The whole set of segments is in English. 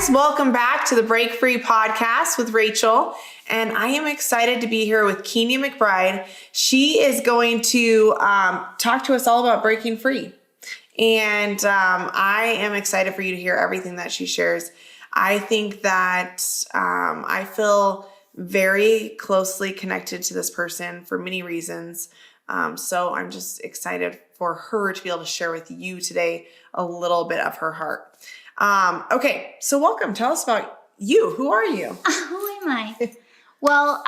guys, welcome back to the Break Free podcast with Rachel. And I am excited to be here with Quinha Mcbride. She is going to talk to us all about breaking free. And I am excited for you to hear everything that she shares. I think that I feel very closely connected to this person for many reasons. So I'm just excited for her to be able to share with you today a little bit of her heart. Okay, so welcome. Tell us about you. Who are you? Who am I? Well,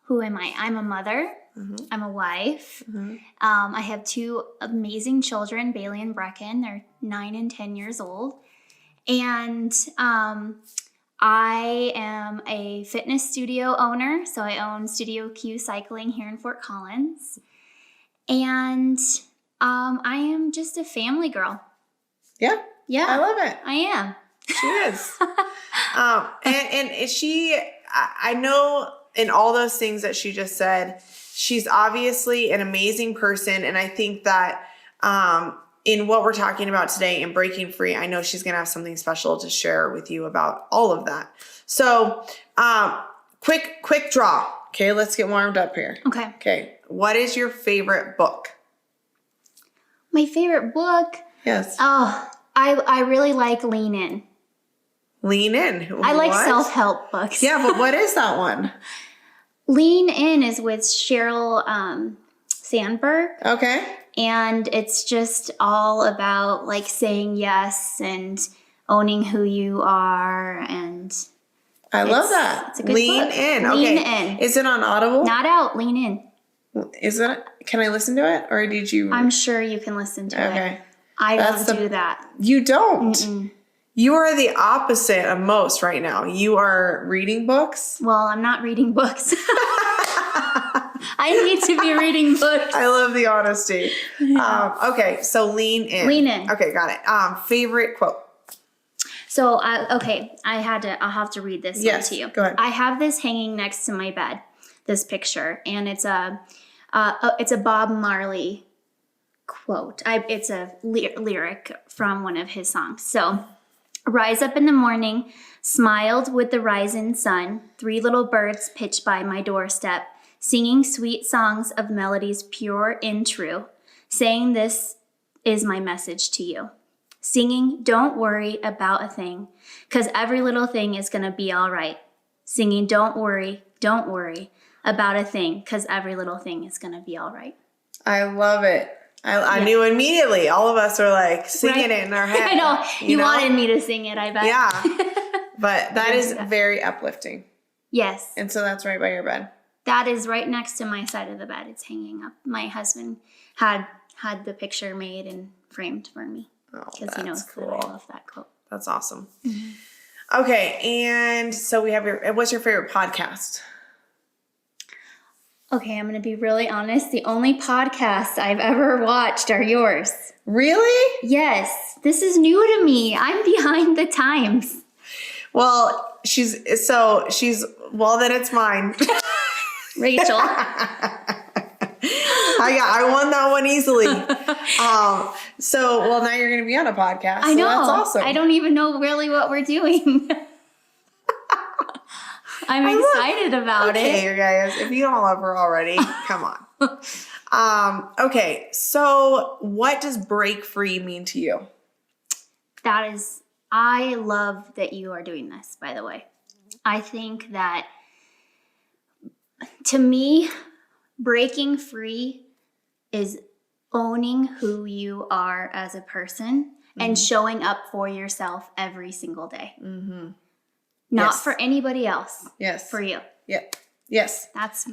who am I? I'm a mother. Mm-hmm. I'm a wife. Mm-hmm. I have two amazing children, Bailey and Brecken. They're 9 and 10 years old. And I am a fitness studio owner. So I own Studio Q Cycling here in Fort Collins. And I am just a family girl. Yeah. Yeah. I love it. I am. She is. And she, I know in all those things that she just said, she's obviously an amazing person. And I think that in what we're talking about today in breaking free, I know she's going to have something special to share with you about all of that. So quick draw. Okay, let's get warmed up here. Okay. What is your favorite book? My favorite book? Yes. Oh, I really like Lean In. Lean In? I like self-help books. Yeah, but what is that one? Lean In is with Sheryl Sandberg. Okay. And it's just all about like saying yes and owning who you are. And I love that. It's a good Lean book. In. Lean okay. In. Is it on Audible? Not out. Lean In. Is it? Can I listen to it, or did you? I'm sure you can listen to it. Okay. I don't do that. You don't. Mm-mm. You are the opposite of most right now. You are reading books. Well, I'm not reading books. I need to be reading books. I love the honesty. Okay, so Lean In. Lean In. Okay, got it. Favorite quote. So, I'll have to read this one to you. Go ahead. I have this hanging next to my bed, this picture, and it's a Bob Marley quote. It's a lyric from one of his songs. So, rise up in the morning, smiled with the rising sun, 3 little birds pitched by my doorstep, singing sweet songs of melodies pure and true, saying this is my message to you. Singing, don't worry about a thing, 'cause every little thing is going to be all right. Singing, don't worry about a thing, 'cause every little thing is going to be all right. I love it. I knew immediately. All of us are like singing it in our head. I know. You wanted me to sing it, I bet. Yeah. But that is very uplifting. Yes. And so that's right by your bed. That is right next to my side of the bed. It's hanging up. My husband had the picture made and framed for me. Because he knows that I love that quote. That's awesome. Mm-hmm. Okay. And so we have what's your favorite podcast? Okay, I'm going to be really honest. The only podcasts I've ever watched are yours. Really? Yes. This is new to me. I'm behind the times. Well, then it's mine. Rachel. I won that one easily. Well, now you're going to be on a podcast. I know. So that's awesome. I don't even know really what we're doing. I'm excited about it. Okay, you guys, if you don't love her already, come on. Okay, so what does break free mean to you? I love that you are doing this, by the way. I think that, to me, breaking free is owning who you are as a person and showing up for yourself every single day. Mm-hmm. Not for anybody else. Yes. For you. Yeah. Yes. That's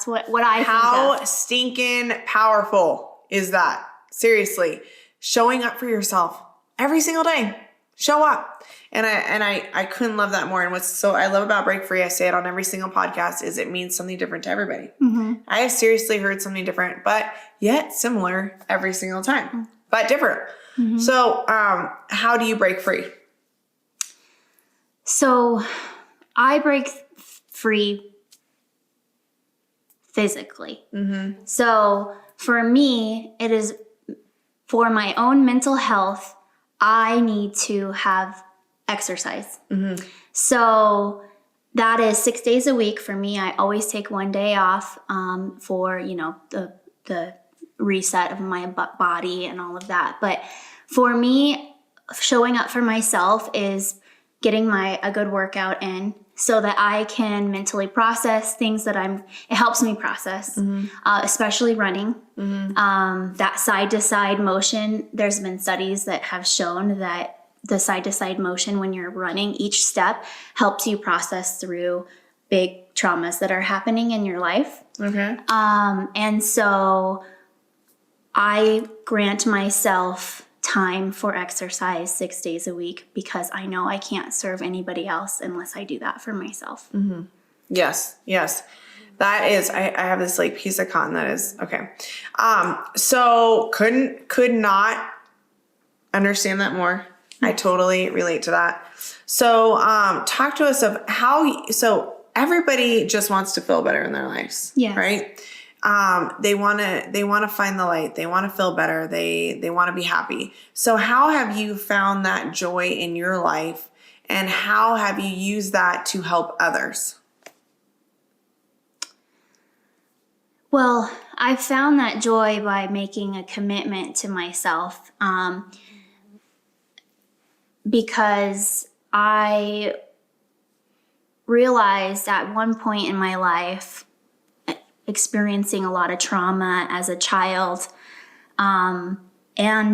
what I think of. How stinking powerful is that? Seriously. Showing up for yourself every single day. Show up. And I couldn't love that more. And what's I love about Break Free, I say it on every single podcast, is it means something different to everybody. Mm-hmm. I have seriously heard something different, but yet similar every single time, but different. Mm-hmm. So how do you break free? So I break free physically. Mm-hmm. So for me, it is for my own mental health. I need to have exercise. So that is 6 days a week for me. I always take one day off for, the reset of my body and all of that. But for me, showing up for myself is getting a good workout in so that I can mentally process things that it helps me process, especially running. That side-to-side motion, there's been studies that have shown that the side-to-side motion when you're running, each step helps you process through big traumas that are happening in your life. Okay. And so I grant myself time for exercise 6 days a week because I know I can't serve anybody else unless I do that for myself. Yes. That is, I have this like piece of cotton that is, okay. So could not understand that more. I totally relate to that. So, talk to us of so everybody just wants to feel better in their lives. Yes. Right? They want to find the light. They want to feel better. They want to be happy. So how have you found that joy in your life, and how have you used that to help others? Well, I found that joy by making a commitment to myself, because I realized at one point in my life, experiencing a lot of trauma as a child and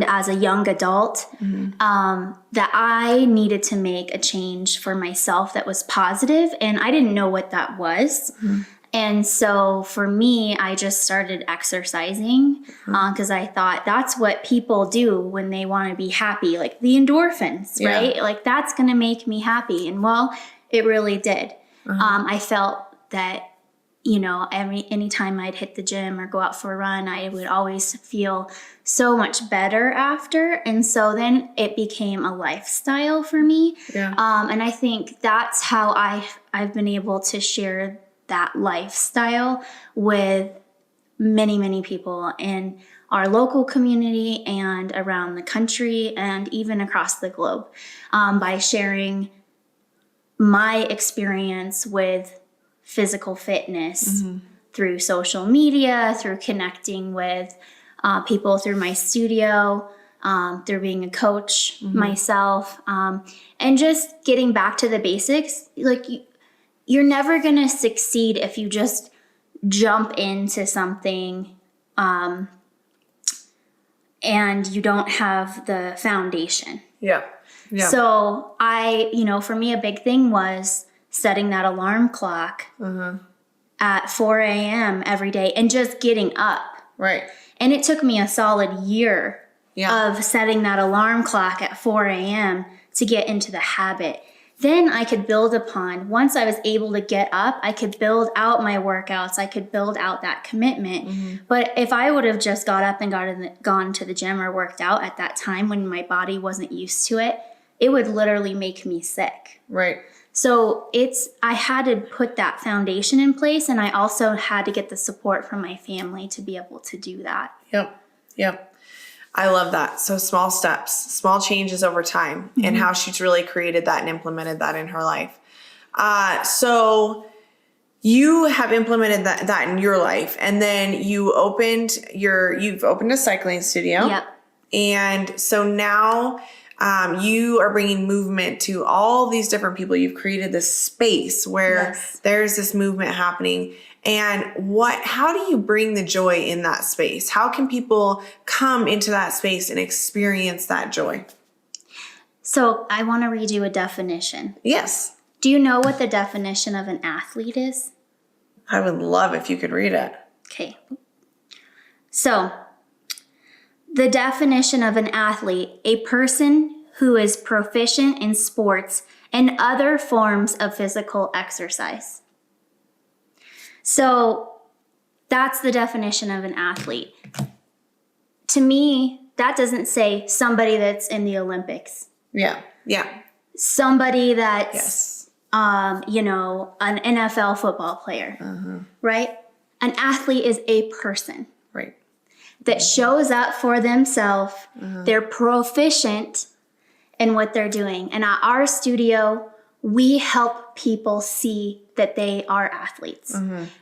as a young adult, that I needed to make a change for myself that was positive, and I didn't know what that was. And so for me, I just started exercising because I thought that's what people do when they want to be happy, like the endorphins, right? Like that's going to make me happy. And well, it really did. I felt that, anytime I'd hit the gym or go out for a run, I would always feel so much better after. And so then it became a lifestyle for me. Yeah. And I think that's how I've been able to share that lifestyle with many, many people in our local community and around the country and even across the globe, by sharing my experience with physical fitness through social media, through connecting with people through my studio, through being a coach myself, and just getting back to the basics. Like you're never going to succeed if you just jump into something and you don't have the foundation. Yeah. So for me, a big thing was setting that alarm clock at 4 a.m. every day and just getting up. Right. And it took me a solid year of setting that alarm clock at 4 a.m. to get into the habit. Then I could build upon, once I was able to get up, I could build out my workouts. I could build out that commitment. But if I would have just got up and gone to the gym or worked out at that time when my body wasn't used to it, it would literally make me sick. Right. So I had to put that foundation in place, and I also had to get the support from my family to be able to do that. Yep. I love that. So small steps, small changes over time, and how she's really created that and implemented that in her life. So you have implemented that in your life, and then you've opened a cycling studio. Yep. And so now you are bringing movement to all these different people. You've created this space where there's this movement happening. And how do you bring the joy in that space? How can people come into that space and experience that joy? So I want to read you a definition. Yes. Do you know what the definition of an athlete is? I would love if you could read it. Okay. So the definition of an athlete, a person who is proficient in sports and other forms of physical exercise. So that's the definition of an athlete. To me, that doesn't say somebody that's in the Olympics. Yeah. Somebody that's, an NFL football player, right? An athlete is a person. Right. That shows up for themselves. They're proficient in what they're doing. And at our studio, we help people see that they are athletes.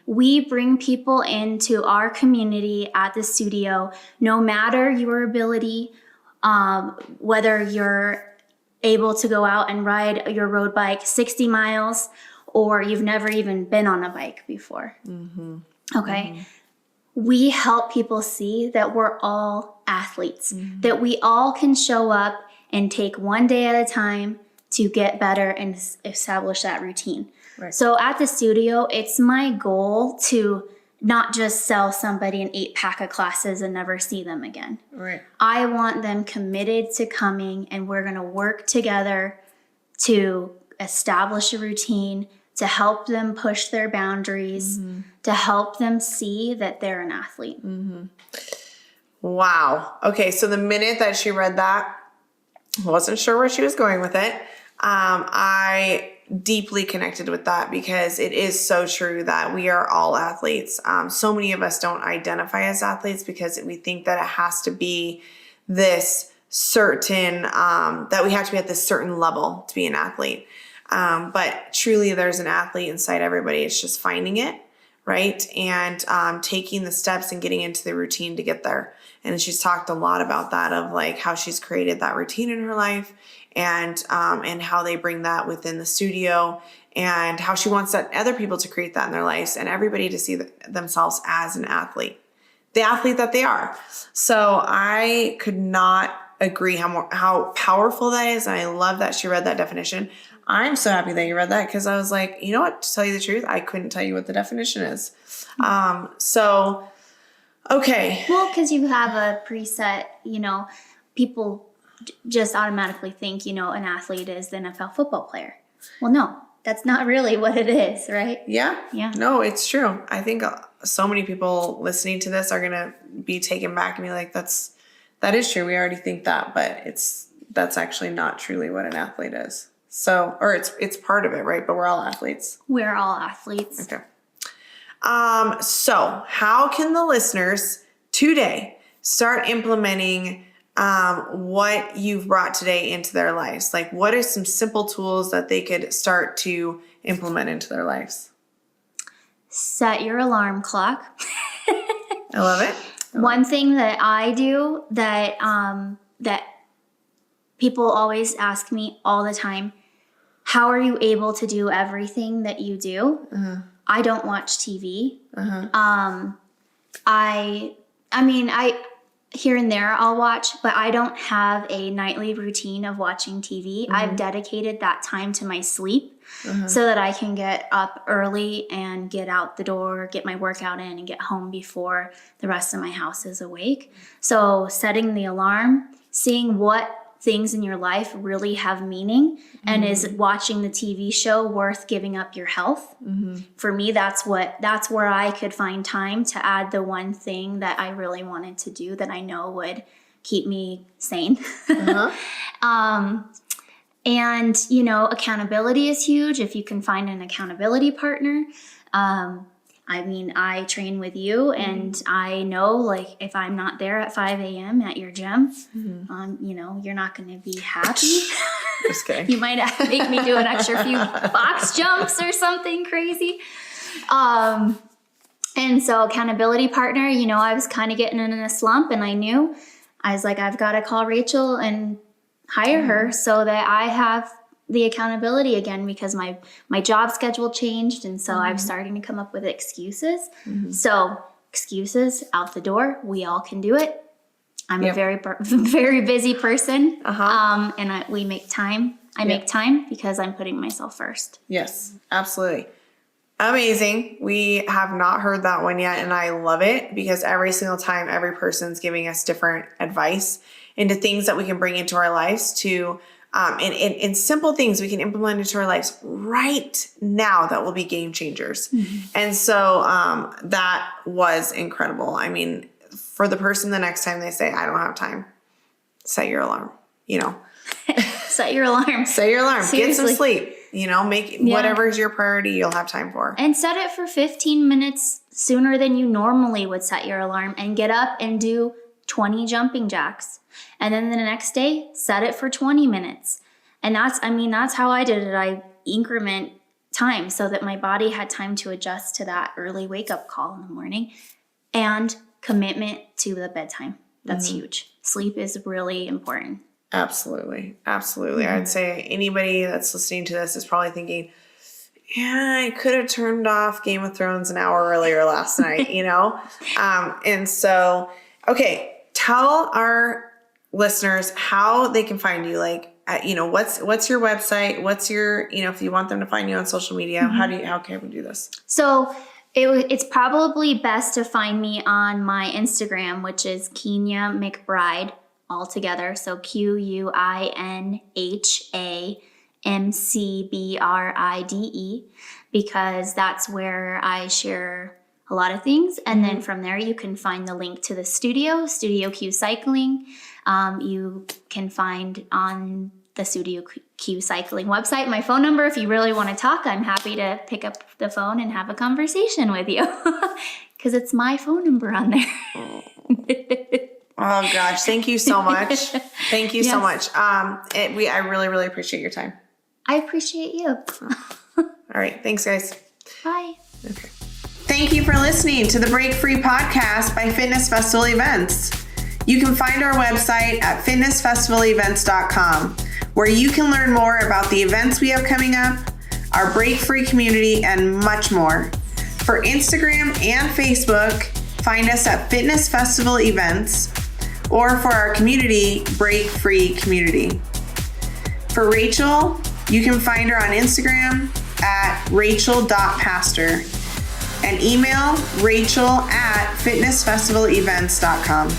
We bring people into our community at the studio, no matter your ability, whether you're able to go out and ride your road bike 60 miles or you've never even been on a bike before. Okay. We help people see that we're all athletes, that we all can show up and take one day at a time to get better and establish that routine. Right. So at the studio, it's my goal to not just sell somebody an 8-pack of classes and never see them again. Right. I want them committed to coming, and we're going to work together to establish a routine, to help them push their boundaries, to help them see that they're an athlete. Wow. Okay, so the minute that she read that, wasn't sure where she was going with it. I deeply connected with that because it is so true that we are all athletes. So many of us don't identify as athletes because we think that it has to be this certain, that we have to be at this certain level to be an athlete. But truly there's an athlete inside everybody. It's just finding it, right? And taking the steps and getting into the routine to get there. And she's talked a lot about that, of like how she's created that routine in her life, and how they bring that within the studio, and how she wants other people to create that in their lives and everybody to see themselves as an athlete, the athlete that they are. So I could not agree how powerful that is. And I love that she read that definition. I'm so happy that you read that, because I was like, you know what, to tell you the truth, I couldn't tell you what the definition is. Okay. Well, because you have a preset, people just automatically think, an athlete is the NFL football player. Well, no, that's not really what it is, right? Yeah. Yeah. No, it's true. I think so many people listening to this are going to be taken back and be like, that is true. We already think that, but that's actually not truly what an athlete is. So, or it's part of it, right? But we're all athletes. We're all athletes. Okay. So how can the listeners today start implementing what you've brought today into their lives? Like, what are some simple tools that they could start to implement into their lives? Set your alarm clock. I love it. One thing that I do that people always ask me all the time, how are you able to do everything that you do? I don't watch TV. I here and there I'll watch, but I don't have a nightly routine of watching TV. I've dedicated that time to my sleep so that I can get up early and get out the door, get my workout in, and get home before the rest of my house is awake. So setting the alarm, seeing what things in your life really have meaning, and is watching the TV show worth giving up your health? For me, that's where I could find time to add the one thing that I really wanted to do that I know would keep me sane. And accountability is huge. If you can find an accountability partner. I train with you, and I know, like, if I'm not there at 5 a.m. at your gym, you're not going to be happy. Just kidding. You might have to make me do an extra few box jumps or something crazy. And so accountability partner, I was kind of getting in a slump, and I was like, I've got to call Rachel and hire her so that I have the accountability again, because my job schedule changed, and so I'm starting to come up with excuses. So excuses out the door. We all can do it. I'm a very very busy person, and we make time. I make time because I'm putting myself first. Yes, absolutely. Amazing. We have not heard that one yet, and I love it, because every single time every person's giving us different advice into things that we can bring into our lives to and simple things we can implement into our lives right now that will be game changers. And so that was incredible. I mean, for the person the next time they say, I don't have time, set your alarm, Set your alarm. Set your alarm. Seriously. Get some sleep. Make whatever is your priority, you'll have time for. And set it for 15 minutes sooner than you normally would set your alarm, and get up and do 20 jumping jacks. And then the next day, set it for 20 minutes. And that's how I did it. I increment time so that my body had time to adjust to that early wake up call in the morning, and commitment to the bedtime. That's huge. Sleep is really important. Absolutely. Absolutely. I'd say anybody that's listening to this is probably thinking, yeah, I could have turned off Game of Thrones an hour earlier last night, you know? And so, okay, tell our listeners how they can find you. Like, what's your website? What's your, if you want them to find you on social media, how can we do this? So it's probably best to find me on my Instagram, which is Quinha Mcbride, all together. So QuinhaMcbride, because that's where I share a lot of things. And then from there, you can find the link to the Studio Q Cycling. You can find on the Studio Q Cycling website my phone number. If you really want to talk, I'm happy to pick up the phone and have a conversation with you, because it's my phone number on there. Oh gosh, thank you so much. Thank you so much. I really, really appreciate your time. I appreciate you. All right. Thanks, guys. Bye. Okay. Thank you for listening to the Break Free podcast by Fitness Festival Events. You can find our website at fitnessfestivalevents.com, where you can learn more about the events we have coming up, our Break Free community, and much more. For Instagram and Facebook, find us at Fitness Festival Events, or for our community, Break Free Community. For Rachel, you can find her on Instagram at rachel.pastor and email rachel@fitnessfestivalevents.com.